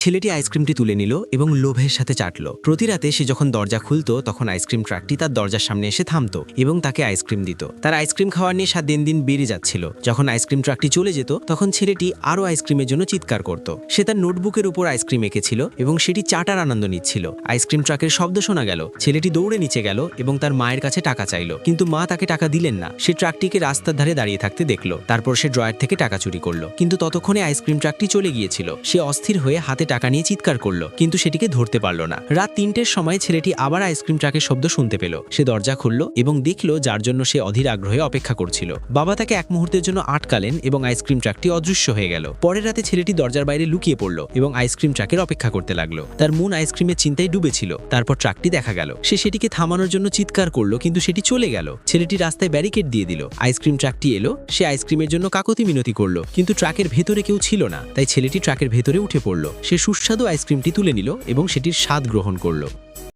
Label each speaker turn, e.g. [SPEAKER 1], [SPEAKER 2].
[SPEAKER 1] ছেলেটি আইসক্রিমটি তুলে নিল এবং লোভের সাথে চাটল। প্রতি রাতে সে যখন দরজা খুলতো তখন আইসক্রিম ট্রাকটি তার দরজার সামনে এসে থামতো এবং তাকে আইসক্রিম দিত। তার আইসক্রিম খাওয়ার নেশা দিন দিন বেড়ে যাচ্ছিল। যখন আইসক্রিম ট্রাকটি চলে যেত তখন ছেলেটি আরও আইসক্রিমের জন্য চিৎকার করত। সে তার নোটবুকের উপর আইসক্রিম এঁকেছিল এবং সেটি চাটার আনন্দ নিচ্ছিল। আইসক্রিম ট্রাকের শব্দ শোনা গেল। ছেলেটি দৌড়ে নিচে গেল এবং তার মায়ের কাছে টাকা চাইল, কিন্তু মা তাকে টাকা দিলেন না। সে ট্রাকটিকে রাস্তার ধারে দাঁড়িয়ে থাকতে দেখল। তারপর সে ড্রয়ার থেকে টাকা চুরি করলো, কিন্তু ততক্ষণে আইসক্রিম ট্রাকটি চলে গিয়েছিল। সে অস্থির হয়ে হাতে টাকা নিয়ে চিৎকার করলো, কিন্তু সেটিকে ধরতে পারল না। রাত ৩টের সময় ছেলেটি আবার আইসক্রিম ট্রাকের শব্দ শুনতে পেল। সে দরজা খুলল এবং দেখল যার জন্য সে অধীর আগ্রহে অপেক্ষা করছিল। বাবা তাকে এক মুহূর্তের জন্য আটকালেন এবং আইসক্রিম ট্রাকটি অদৃশ্য হয়ে গেল। পরের রাতে ছেলেটি দরজার বাইরে লুকিয়ে পড়ল এবং আইসক্রিম ট্রাকের অপেক্ষা করতে লাগলো। তার মন আইসক্রিমের চিন্তায় ডুবেছিল। তারপর ট্রাকটি দেখা গেল। সে সেটিকে থামানোর জন্য চিৎকার করলো, কিন্তু সেটি চলে গেল। ছেলেটি রাস্তায় ব্যারিকেড দিয়ে দিল। আইসক্রিম ট্রাকটি এলো। সে আইসক্রিমের জন্য কাকতি মিনতি করলো, কিন্তু ট্রাকের ভেতরে কেউ ছিল না। তাই ছেলেটি ট্রাকের ভেতরে উঠে পড়ল। সে সুস্বাদু আইসক্রিমটি তুলে নিল এবং সেটির স্বাদ গ্রহণ করলো।